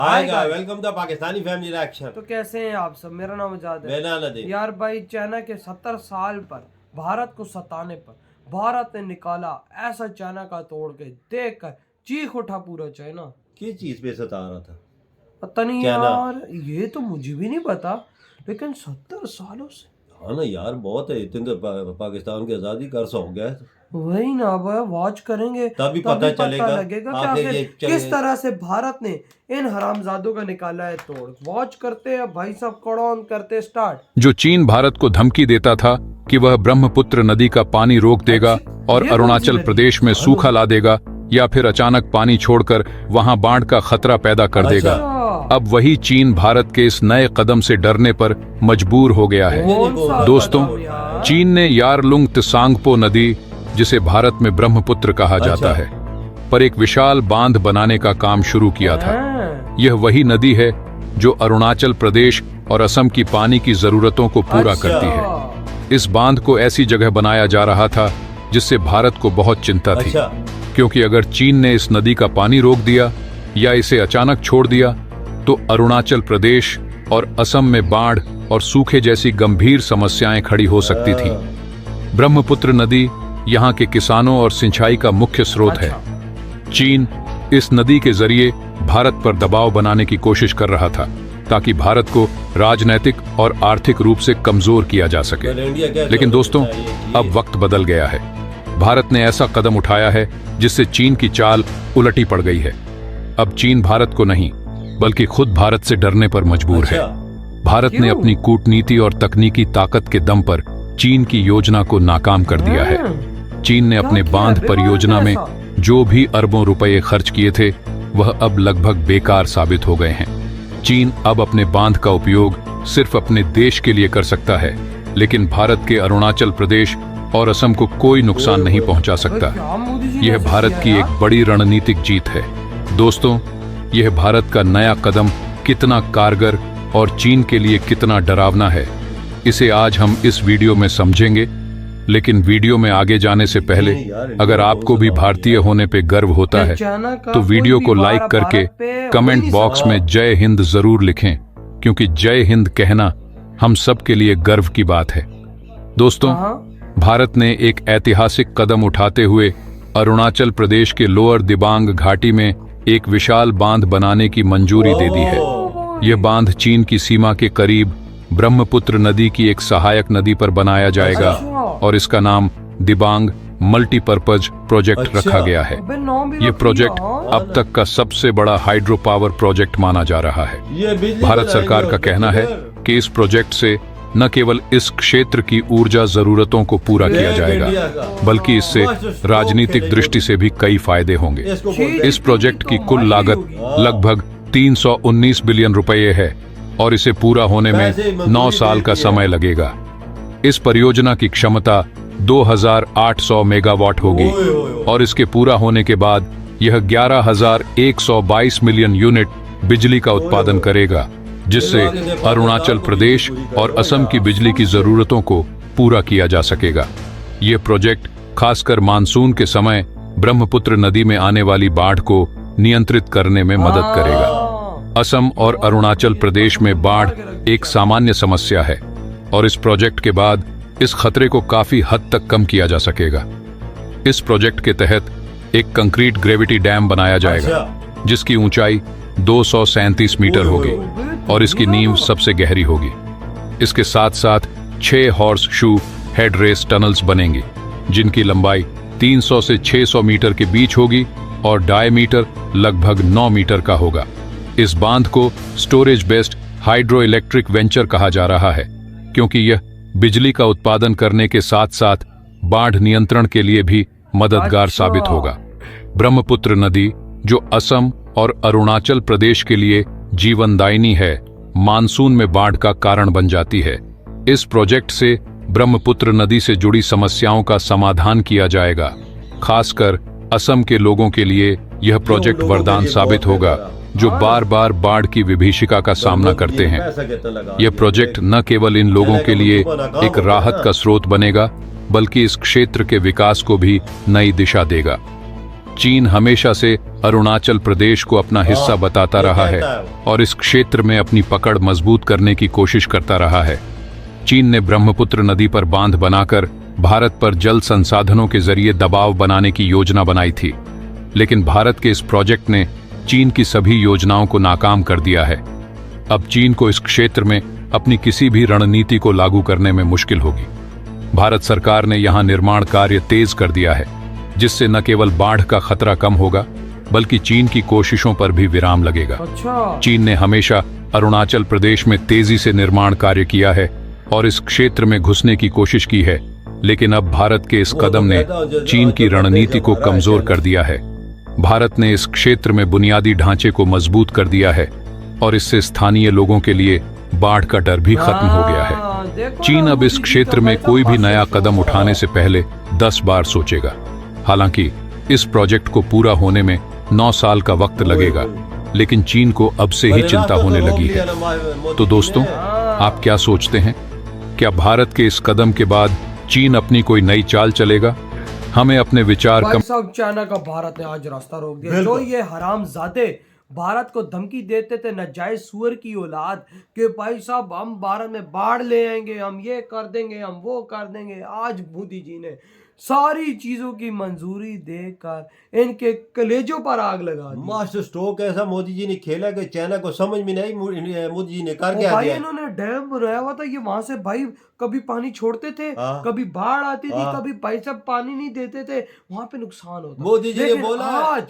Hi guys, welcome to Pakistani family reaction. तो कैसे हैं आप सब। मेरा नाम आजाद है। मेरा नदीम। यार भाई, चाइना के 70 साल पर भारत को सताने पर भारत ने निकाला ऐसा चाइना का तोड़ के देखकर चीख उठा पूरा चाइना। किस चीज पे सता रहा था पता नहीं चाइना? यार, ये तो मुझे भी नहीं पता, लेकिन 70 सालों से। हाँ ना यार, बहुत है। इतने तो पाकिस्तान की आजादी का अरसा हो गया है। वही ना, भाई वॉच करेंगे तभी पता चलेगा लगेगा कि आखिर किस तरह से भारत ने इन हरामजादों का निकाला है तोड़। वॉच करते हैं भाई साहब, कड़ौन करते स्टार्ट। जो चीन भारत को धमकी देता था कि वह ब्रह्मपुत्र नदी का पानी रोक देगा और अरुणाचल प्रदेश में सूखा ला देगा या फिर अचानक पानी छोड़कर वहां बाढ़ का खतरा पैदा कर देगा, अब वही चीन भारत के इस नए कदम से डरने पर मजबूर हो गया है। दोस्तों, चीन ने यारलुंग त्सांगपो नदी, जिसे भारत में ब्रह्मपुत्र कहा जाता है, पर एक विशाल बांध बनाने का काम शुरू किया था। यह वही नदी है जो अरुणाचल प्रदेश और असम की पानी की जरूरतों को पूरा करती है। इस बांध को ऐसी जगह बनाया जा रहा था जिससे भारत को बहुत चिंता थी, क्योंकि अगर चीन ने इस नदी का पानी रोक दिया या इसे अचानक छोड़ दिया तो अरुणाचल प्रदेश और असम में बाढ़ और सूखे जैसी गंभीर समस्याएं खड़ी हो सकती थी। ब्रह्मपुत्र नदी यहाँ के किसानों और सिंचाई का मुख्य स्रोत है। चीन इस नदी के जरिए भारत पर दबाव बनाने की कोशिश कर रहा था ताकि भारत को राजनैतिक और आर्थिक रूप से कमजोर किया जा सके। लेकिन दोस्तों, अब वक्त बदल गया है। भारत ने ऐसा कदम उठाया है जिससे चीन की चाल उलटी पड़ गई है। अब चीन भारत को नहीं बल्कि खुद भारत से डरने पर मजबूर है। भारत ने अपनी कूटनीति और तकनीकी ताकत के दम पर चीन की योजना को नाकाम कर दिया है। चीन ने अपने बांध परियोजना में जो भी अरबों रुपए खर्च किए थे वह अब लगभग बेकार साबित हो गए हैं। चीन अब अपने बांध का उपयोग सिर्फ अपने देश के लिए कर सकता है, लेकिन भारत के अरुणाचल प्रदेश और असम को कोई नुकसान नहीं पहुंचा सकता। यह भारत की एक बड़ी रणनीतिक जीत है। दोस्तों, यह भारत का नया कदम कितना कारगर और चीन के लिए कितना डरावना है, इसे आज हम इस वीडियो में समझेंगे। लेकिन वीडियो में आगे जाने से पहले अगर आपको भी भारतीय होने पे गर्व होता है तो वीडियो को लाइक करके कमेंट बॉक्स में जय हिंद जरूर लिखें, क्योंकि जय हिंद कहना हम सब के लिए गर्व की बात है। दोस्तों, भारत ने एक ऐतिहासिक कदम उठाते हुए अरुणाचल प्रदेश के लोअर दिबांग घाटी में एक विशाल बांध बनाने की मंजूरी दे दी है। यह बांध चीन की सीमा के करीब ब्रह्मपुत्र नदी की एक सहायक नदी पर बनाया जाएगा और इसका नाम दिबांग मल्टीपर्पज प्रोजेक्ट रखा गया है। यह प्रोजेक्ट अब तक का सबसे बड़ा हाइड्रो पावर प्रोजेक्ट माना जा रहा है। भारत सरकार का कहना है कि इस प्रोजेक्ट से न केवल इस क्षेत्र की ऊर्जा जरूरतों को पूरा किया जाएगा, बल्कि इससे राजनीतिक दृष्टि से भी कई फायदे होंगे। इस प्रोजेक्ट की कुल लागत लगभग 319 बिलियन रुपए है और इसे पूरा होने में 9 साल का समय लगेगा। इस परियोजना की क्षमता 2800 मेगावाट होगी और इसके पूरा होने के बाद यह 11,122 मिलियन यूनिट बिजली का उत्पादन करेगा, जिससे अरुणाचल प्रदेश और असम की बिजली की जरूरतों को पूरा किया जा सकेगा। यह प्रोजेक्ट खासकर मानसून के समय ब्रह्मपुत्र नदी में आने वाली बाढ़ को नियंत्रित करने में मदद करेगा। असम और अरुणाचल प्रदेश में बाढ़ एक सामान्य समस्या है और इस प्रोजेक्ट के बाद इस खतरे को काफी हद तक कम किया जा सकेगा। इस प्रोजेक्ट के तहत एक कंक्रीट ग्रेविटी डैम बनाया जाएगा जिसकी ऊंचाई 237 मीटर होगी और इसकी नींव सबसे गहरी होगी। इसके साथ साथ 6 horseshoe headrace tunnels बनेंगी जिनकी लंबाई 300 से 600 मीटर के बीच होगी और डायमीटर लगभग 9 मीटर का होगा। इस बांध को storage based hydro electric venture कहा जा रहा है, क्योंकि यह बिजली का उत्पादन करने के साथ साथ बाढ़ नियंत्रण के लिए भी मददगार साबित होगा। ब्रह्मपुत्र नदी, जो असम और अरुणाचल प्रदेश के लिए जीवनदायिनी है, मानसून में बाढ़ का कारण बन जाती है। इस प्रोजेक्ट से ब्रह्मपुत्र नदी से जुड़ी समस्याओं का समाधान किया जाएगा। खासकर असम के लोगों के लिए यह प्रोजेक्ट वरदान साबित होगा, जो बार बार बाढ़ की विभीषिका का सामना करते हैं। यह प्रोजेक्ट न केवल इन लोगों के लिए एक राहत का स्रोत बनेगा, बल्कि इस क्षेत्र के विकास को भी नई दिशा देगा। चीन हमेशा से अरुणाचल प्रदेश को अपना हिस्सा बताता ये रहा है कहता है और इस क्षेत्र में अपनी पकड़ मजबूत करने की कोशिश करता रहा है। चीन ने ब्रह्मपुत्र नदी पर बांध बनाकर भारत पर जल संसाधनों के जरिए दबाव बनाने की योजना बनाई थी, लेकिन भारत के इस प्रोजेक्ट ने चीन की सभी योजनाओं को नाकाम कर दिया है। अब चीन को इस क्षेत्र में अपनी किसी भी रणनीति को लागू करने में मुश्किल होगी। भारत सरकार ने यहां निर्माण कार्य तेज कर दिया है, जिससे न केवल बाढ़ का खतरा कम होगा बल्कि चीन की कोशिशों पर भी विराम लगेगा। अच्छा, चीन ने हमेशा अरुणाचल प्रदेश में तेजी से निर्माण कार्य किया है और इस क्षेत्र में घुसने की कोशिश की है, लेकिन अब भारत के इस कदम ने चीन की रणनीति को कमजोर कर दिया है। भारत ने इस क्षेत्र में बुनियादी ढांचे को मजबूत कर दिया है और इससे स्थानीय लोगों के लिए बाढ़ का डर भी खत्म हो गया है। देखो चीन ना, अब इस मोदी जी क्षेत्र का में पैसा कोई भी पास नया करके कदम रखा उठाने है। से पहले 10 बार सोचेगा। हालांकि इस प्रोजेक्ट को पूरा होने में 9 साल का वक्त लगेगा, लेकिन चीन को अब से ही चिंता होने लगी है। तो दोस्तों, आप क्या सोचते हैं? क्या भारत के इस कदम के बाद चीन अपनी कोई नई चाल चलेगा? हमें अपने विचार भाई साहब, चाइना का भारत ने आज रास्ता रोक दिया। जो ये हरामजादे भारत को धमकी देते थे, नाजायज सुअर की औलाद, कि भाई साहब हम भारत में बाढ़ ले आएंगे, हम ये कर देंगे, हम वो कर देंगे, आज मोदी जी ने सारी चीजों की मंजूरी देकर इनके कलेजों पर आग लगा दी। मास्टर स्ट्रोक ऐसा मोदी जी ने खेला कि चाइना को समझ में नहीं मोदी जी ने कर और क्या भाई दिया। इन्होंने डैम बनाया हुआ था, ये वहां से भाई कभी पानी छोड़ते थे, हाँ। कभी बाढ़ आती थी, हाँ। कभी भाई साहब पानी नहीं देते थे, वहां पे नुकसान होता। मोदी जी ने लेकिन बोला है। आज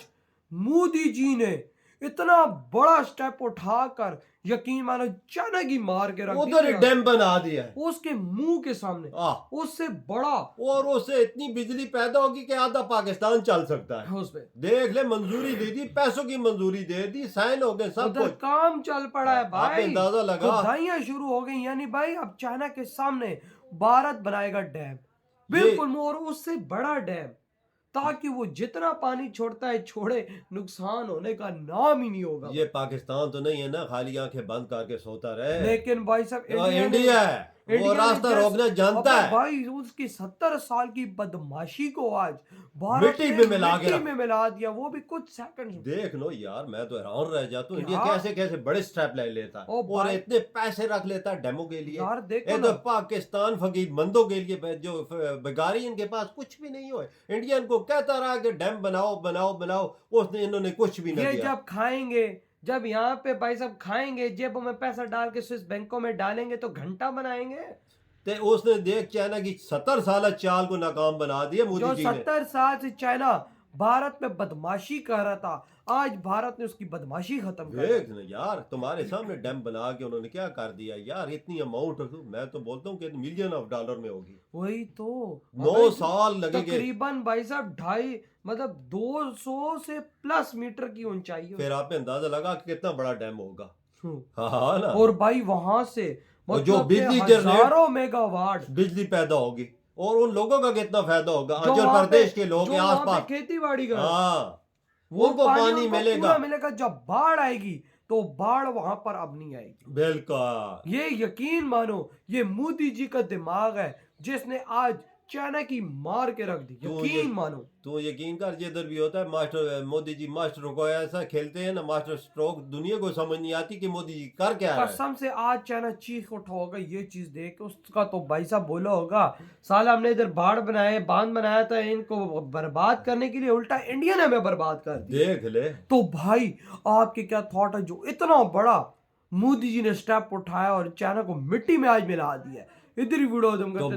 मोदी जी ने इतना बड़ा स्टेप उठाकर यकीन मानो चाइना की मार के रख उधर दिया। डैम बना दिया है। उसके मुंह के सामने उससे बड़ा और उससे इतनी बिजली पैदा होगी कि आधा पाकिस्तान चल सकता है। उस पे देख ले, मंजूरी दे दी, पैसों की मंजूरी दे दी, साइन हो गए, सब उधर कुछ काम चल पड़ा है आप भाई। अंदाजा लगा। खुदाइयां शुरू हो गई, यानी भाई अब चाइना के सामने भारत बनाएगा डैम, बिल्कुल, और उससे बड़ा डैम, ताकि वो जितना पानी छोड़ता है छोड़े, नुकसान होने का नाम ही नहीं होगा। ये पाकिस्तान तो नहीं है ना, खाली आंखें बंद करके सोता रहे। लेकिन भाई साहब, इंडिया है, वो इंडिया ने रास्ता जैसे- रोकना जानता अबे है। भाई, उसकी 70 साल की बदमाशी को आज भारत मिट्टी ने में मिला के मिट्टी रख- में मिला दिया, वो भी कुछ सेकंड। देख लो यार, मैं तो हैरान रह जाता हूँ। इंडिया क्या? कैसे कैसे बड़े स्टेप ले लेता है ओ और भाई- इतने पैसे रख लेता है डेमो के लिए। यार देखो ये ना, तो पाकिस्तान फकीरमंदों के लिए जो बेगारी, इनके पास कुछ भी नहीं हो। इंडिया इनको कहता रहा कि डैम बनाओ बनाओ बनाओ, उसने इन्होंने कुछ भी नहीं ये दिया। जब खाएंगे, जब यहाँ पे भाई साहब खाएंगे, जेबों में पैसा डाल के स्विस बैंकों में डालेंगे तो घंटा बनाएंगे। ते उसने देख चाइना की 70 साल चाल को नाकाम बना दिया जो मोदी जी ने। 70 साल से चाइना भारत में बदमाशी कर रहा था, आज भारत ने उसकी बदमाशी खत्म कर देख दी। ना यार, तुम्हारे सामने डैम बना के उन्होंने क्या कर दिया यार। इतनी अमाउंट मैं तो बोलता हूँ कि मिलियन ऑफ डॉलर में होगी। वही तो 9 साल लगेंगे। तकरीबन भाई साहब 2.5 मतलब 200 से प्लस मीटर की ऊंचाई है। फिर आपने अंदाजा लगा कि कितना बड़ा डैम होगा। हम्म। हाँ ना। और भाई वहां से और जो मतलब बिजली कि जनरेट- हजारों मेगावाट बिजली पैदा होगी और उन लोगों का कितना फायदा होगा, जो आंचल वहाँ पे- प्रदेश के लोग जो के वहाँ पे आसपास। खेती बाड़ी कर हाँ, वो उनको पानी उनको मिलेगा। पूरा मिलेगा। जब बाढ़ आएगी तो बाढ़ वहां पर अब नहीं आएगी। बिल्कुल। ये यकीन मानो, ये मोदी जी का दिमाग है जिसने आज चाइना की मार के रख दी। तो यकीन ये- मानो। तो यकीन कर, जिधर भी होता है मास्टर, मोदी जी मास्टर को ऐसा खेलते हैं ना, मास्टर स्ट्रोक, दुनिया को समझ नहीं आती कि मोदी जी कर क्या रहा है। कसम से आज चाइना चीख उठा होगा ये चीज देख के। उसका तो भाई साहब बोला होगा, साला हमने इधर बाढ़ बनाए, बांध बनाया था इनको बर्बाद करने के लिए, उल्टा इंडिया ने हमें बर्बाद कर दिया। देख ले। तो भाई आपके क्या थॉट है, जो इतना बड़ा मोदी जी ने स्टेप उठाया और चाइना को मिट्टी में आज मिला दिया। इधर ही वीडियो तो